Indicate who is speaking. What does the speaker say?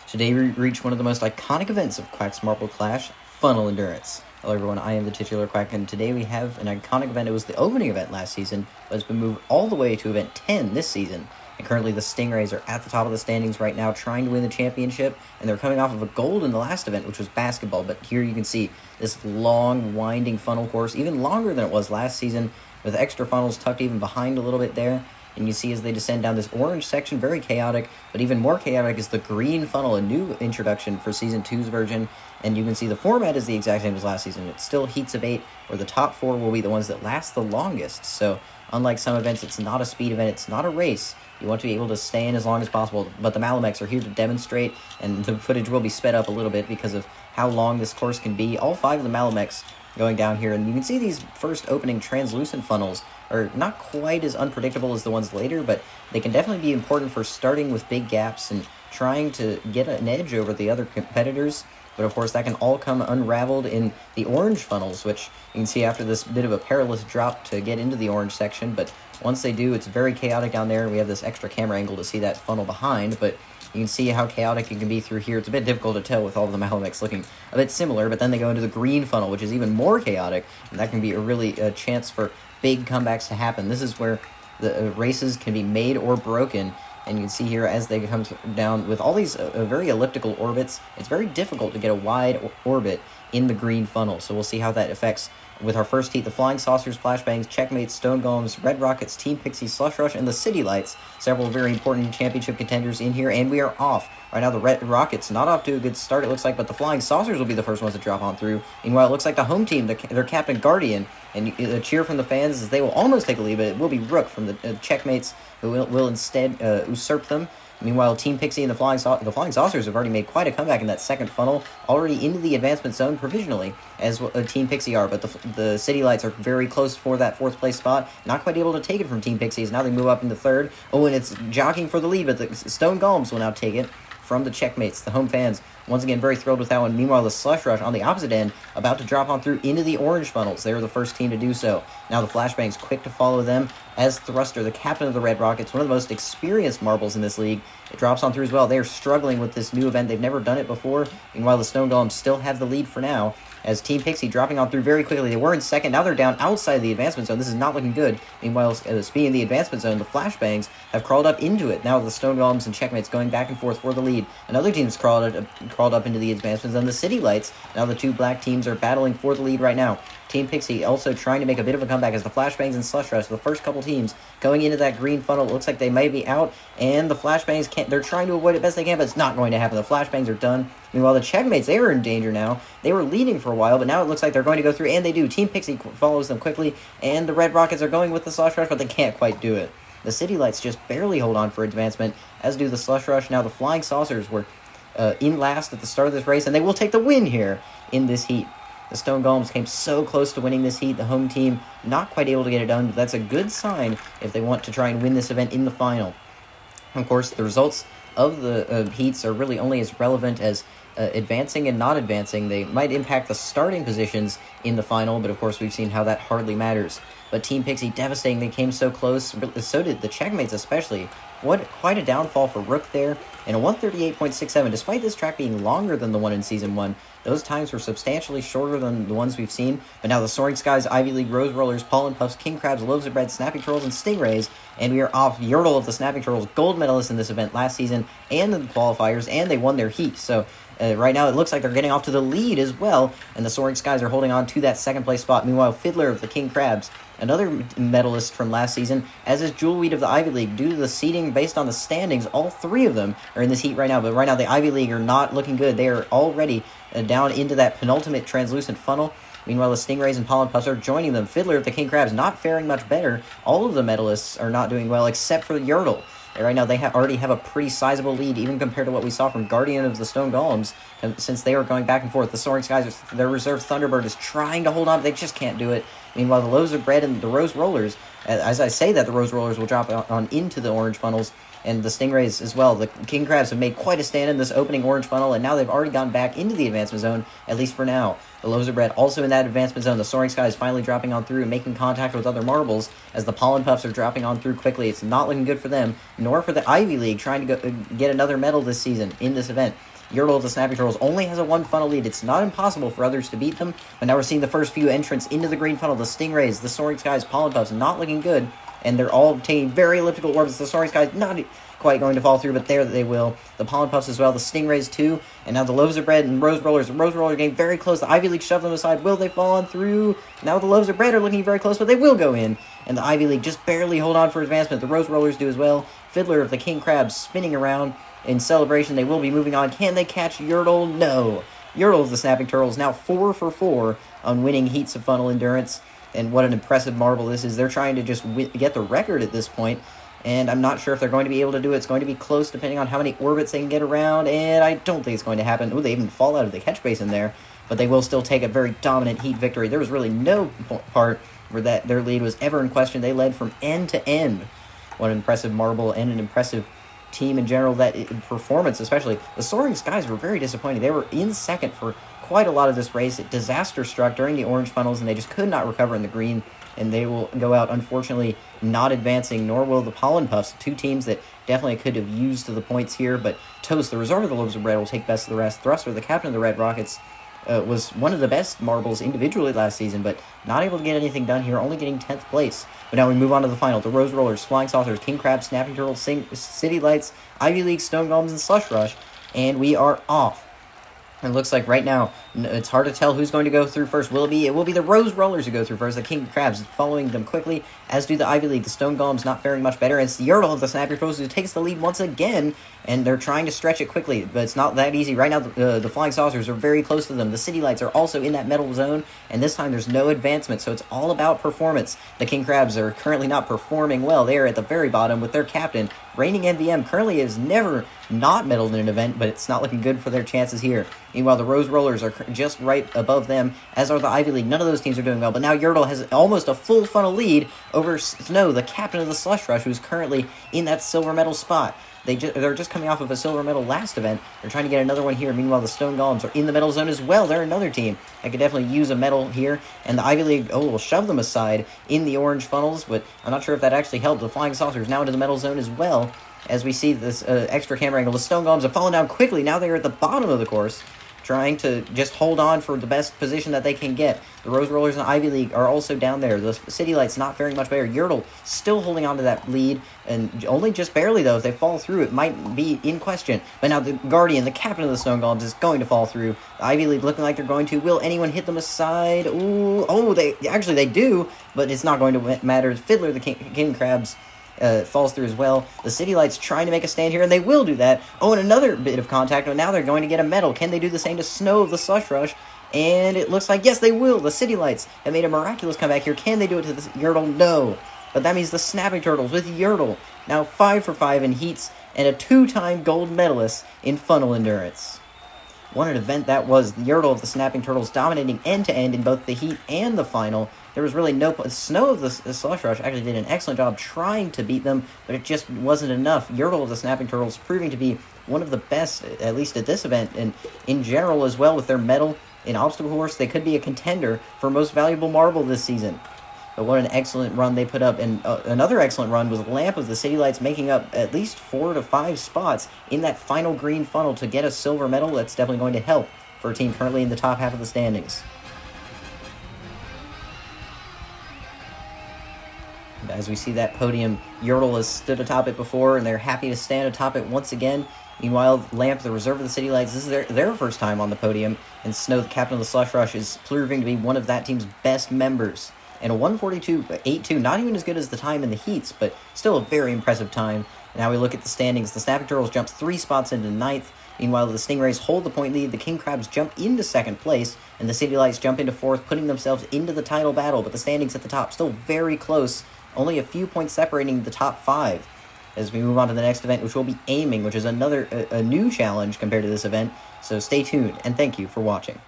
Speaker 1: Today we reach one of the most iconic events of Quack's Marble Clash, Funnel Endurance. Hello everyone, I am the titular Quack, and today we have an iconic event. It was the opening event last season, but it's been moved all the way to event 10 this season. And currently the Stingrays are at the top of the standings right now, trying to win the championship, and they're coming off of a gold in the last event, which was basketball. But here you can see this long, winding funnel course, even longer than it was last season, with extra funnels tucked even behind a little bit there. And you see as they descend down this orange section, very chaotic, but even more chaotic is the green funnel, a new introduction for Season 2's version. And you can see the format is the exact same as last season. It's still heats of 8, where the top 4 will be the ones that last the longest. So, unlike some events, it's not a speed event, it's not a race. You want to be able to stay in as long as possible, but the Malameks are here to demonstrate, and the footage will be sped up a little bit because of how long this course can be. All 5 of the Malameks going down here, and you can see these first opening translucent funnels are not quite as unpredictable as the ones later, but they can definitely be important for starting with big gaps and trying to get an edge over the other competitors. But of course that can all come unraveled in the orange funnels, which you can see after this bit of a perilous drop to get into the orange section. But once they do, it's very chaotic down there. We have this extra camera angle to see that funnel behind, but you can see how chaotic it can be through here. It's a bit difficult to tell with all of the Malameks looking a bit similar, but then they go into the green funnel, which is even more chaotic, and that can be a chance for big comebacks to happen. This is where the races can be made or broken, and you can see here as they come down with all these very elliptical orbits, it's very difficult to get a wide orbit in the green funnel. So we'll see how that affects with our first heat: the Flying Saucers, Flashbangs, Checkmates, Stone Golems, Red Rockets, Team Pixie, Slush Rush, and the City Lights. Several very important championship contenders in here, and we are off. Right now the Red Rockets not off to a good start, it looks like, but the Flying Saucers will be the first ones to drop on through. Meanwhile, it looks like the home team, their captain Guardian, and a cheer from the fans as they will almost take a lead, but it will be Rook from the Checkmates who will instead usurp them. Meanwhile, Team Pixie and the Flying Saucers have already made quite a comeback in that second funnel, already into the advancement zone provisionally, as Team Pixie are, but the City Lights are very close for that 4th place spot, not quite able to take it from Team Pixie, as now they move up into 3rd. Oh, and it's jockeying for the lead, but the Stone Golems will now take it from the Checkmates, the home fans. Once again, very thrilled with that one. Meanwhile, the Slush Rush on the opposite end, about to drop on through into the orange funnels. They were the first team to do so. Now the Flashbangs quick to follow them as Thruster, the captain of the Red Rockets, one of the most experienced marbles in this league. It drops on through as well. They are struggling with this new event. They've never done it before. Meanwhile, the Stone Golems still have the lead for now, as Team Pixie dropping on through very quickly. They were in second. Now they're down outside the advancement zone. This is not looking good. Meanwhile, speaking of the advancement zone, the Flashbangs have crawled up into it. Now the Stone Golems and Checkmates going back and forth for the lead. Another team's crawled up into the advancement zone. The City Lights, now the 2 black teams, are battling for the lead right now. Team Pixie also trying to make a bit of a comeback as the Flashbangs and Slush Rush, the first couple teams going into that green funnel. It looks like they may be out, and the Flashbangs they're trying to avoid it best they can, but it's not going to happen. The Flashbangs are done. Meanwhile, the Checkmates, they are in danger now. They were leading for a while, but now it looks like they're going to go through, and they do. Team Pixie follows them quickly, and the Red Rockets are going with the Slush Rush, but they can't quite do it. The City Lights just barely hold on for advancement, as do the Slush Rush. Now the Flying Saucers were in last at the start of this race, and they will take the win here in this heat. The Stone Golems came so close to winning this heat. The home team not quite able to get it done, but that's a good sign if they want to try and win this event in the final. Of course, the results of the heats are really only as relevant as advancing and not advancing. They might impact the starting positions in the final, but of course we've seen how that hardly matters. But Team Pixie, devastating. They came so close. So did the Checkmates especially. Quite a downfall for Rook there, and a 138.67. Despite this track being longer than the one in Season 1, those times were substantially shorter than the ones we've seen. But now the Soaring Skies, Ivy League, Rose Rollers, Pollen Puffs, King Crabs, Loaves of Bread, Snapping Turtles, and Stingrays, and we are off. Yertle of the Snapping Turtles, gold medalist in this event last season and in the qualifiers, and they won their heat. So right now it looks like they're getting off to the lead as well, and the Soaring Skies are holding on to that 2nd place spot. Meanwhile, Fiddler of the King Crabs, another medalist from last season, as is Jewelweed of the Ivy League. Due to the seeding based on the standings, all 3 of them are in this heat right now. But right now, the Ivy League are not looking good. They are already down into that penultimate translucent funnel. Meanwhile, the Stingrays and Pollen Puffs are joining them. Fiddler of the King Crabs not faring much better. All of the medalists are not doing well except for Yertle. Right now, they already have a pretty sizable lead, even compared to what we saw from Guardian of the Stone Golems, since they were going back and forth. The Soaring Skies, their reserve Thunderbird, is trying to hold on, but they just can't do it. Meanwhile, the Loaves of Bread and the Rose Rollers, as I say that, the Rose Rollers will drop on into the orange funnels, and the Stingrays as well. The King Crabs have made quite a stand in this opening orange funnel, and now they've already gone back into the advancement zone, at least for now. The Loaves of Bread also in that advancement zone. The Soaring Sky is finally dropping on through and making contact with other marbles as the Pollen Puffs are dropping on through quickly. It's not looking good for them, nor for the Ivy League trying to get another medal this season in this event. Yertle of the Snapping Turtles only has a 1 funnel lead. It's not impossible for others to beat them, but now we're seeing the first few entrants into the green funnel. The Stingrays, the Soaring Skies, Pollen Puffs, not looking good, and they're all taking very elliptical orbits. The Soaring Skies not quite going to fall through, but there they will. The Pollen Puffs as well, the Stingrays too, and now the Loaves of Bread and Rose Rollers. The Rose Rollers are getting very close. The Ivy League shove them aside. Will they fall on through? Now the Loaves of Bread are looking very close, but they will go in, and the Ivy League just barely hold on for advancement. The Rose Rollers do as well. Fiddler of the King Crabs spinning around in celebration. They will be moving on. Can they catch Yertle? No. Yertle of the Snapping Turtles now 4 for 4 on winning heats of funnel endurance, and what an impressive marble this is. They're trying to just get the record at this point, and I'm not sure if they're going to be able to do it. It's going to be close depending on how many orbits they can get around, and I don't think it's going to happen. Ooh, they even fall out of the catch basin there, but they will still take a very dominant heat victory. There was really no part where their lead was ever in question. They led from end to end. What an impressive marble and an impressive team in general. That performance, especially the Soaring Skies, were very disappointing. They were in second for quite a lot of this race. Disaster struck during the orange funnels, and they just could not recover in the green, and they will go out, unfortunately, not advancing, nor will the Pollen Puffs, two teams that definitely could have used the points here. But Toast, the resort of the Loaves of Bread, will take best of the rest. Thruster, the captain of the Red Rockets, was one of the best marbles individually last season, but not able to get anything done here, only getting 10th place. But now we move on to the final. The Rose Rollers, Flying Saucers, King Crab, Snapping Turtles, City Lights, Ivy League, Stone Golems, and Slush Rush. And we are off. It looks like right now, it's hard to tell who's going to go through first. Will it be? It will be the Rose Rollers who go through first. The King Crabs following them quickly, as do the Ivy League. The Stone Golems not faring much better. And it's the Yertle of the Snapping Turtles who takes the lead once again, and they're trying to stretch it quickly, but it's not that easy. Right now, the Flying Saucers are very close to them. The City Lights are also in that metal zone, and this time there's no advancement, so it's all about performance. The King Crabs are currently not performing well. They are at the very bottom with their captain. Reigning MVM currently has never not medaled in an event, but it's not looking good for their chances here. Meanwhile, the Rose Rollers are just right above them, as are the Ivy League. None of those teams are doing well, but now Yertle has almost a full funnel lead over Snow, the captain of the Slush Rush, who's currently in that silver medal spot. They're just coming off of a silver medal last event. They're trying to get another one here. Meanwhile, the Stone Golems are in the medal zone as well. They're another team that could definitely use a medal here. And the Ivy League, will shove them aside in the orange funnels, but I'm not sure if that actually helped. The Flying Saucers now into the medal zone as well, as we see this extra camera angle. The Stone Golems have fallen down quickly. Now they're at the bottom of the course, trying to just hold on for the best position that they can get. The Rose Rollers and Ivy League are also down there. The City Lights not faring much better. Yertle still holding on to that lead, and only just barely, though. If they fall through, it might be in question. But now the Guardian, the captain of the Stone Golems, is going to fall through. The Ivy League looking like they're going to. Will anyone hit them aside? Ooh, they do, but it's not going to matter. Fiddler, the King Crabs, falls through as well. The City Lights trying to make a stand here, and they will do that. Oh, and another bit of contact, but now they're going to get a medal. Can they do the same to Snow of the Slush Rush? And it looks like, yes, they will. The City Lights have made a miraculous comeback here. Can they do it to the Yertle? No. But that means the Snapping Turtles with Yertle now 5 for 5 in heats and a 2-time gold medalist in funnel endurance. What an event that was. The Yertle of the Snapping Turtles dominating end-to-end in both the heat and the final. There was really no... Snow of the Slush Rush actually did an excellent job trying to beat them, but it just wasn't enough. Yertle of the Snapping Turtles proving to be one of the best, at least at this event, and in general as well with their medal in Obstacle Course. They could be a contender for Most Valuable Marble this season. But what an excellent run they put up. And another excellent run was Lamp of the City Lights making up at least 4 to 5 spots in that final green funnel to get a silver medal. That's definitely going to help for a team currently in the top half of the standings. As we see that podium, Yertle has stood atop it before, and they're happy to stand atop it once again. Meanwhile, Lamp, the reserve of the City Lights, this is their first time on the podium, and Snow, the captain of the Slush Rush, is proving to be one of that team's best members. And a 142.82, not even as good as the time in the heats, but still a very impressive time. Now we look at the standings. The Snapping Turtles jump 3 spots into 9th. Meanwhile, the Stingrays hold the point lead. The King Crabs jump into 2nd place, and the City Lights jump into 4th, putting themselves into the title battle. But the standings at the top still very close, only a few points separating the top 5. As we move on to the next event, which will be aiming, which is a new challenge compared to this event. So stay tuned, and thank you for watching.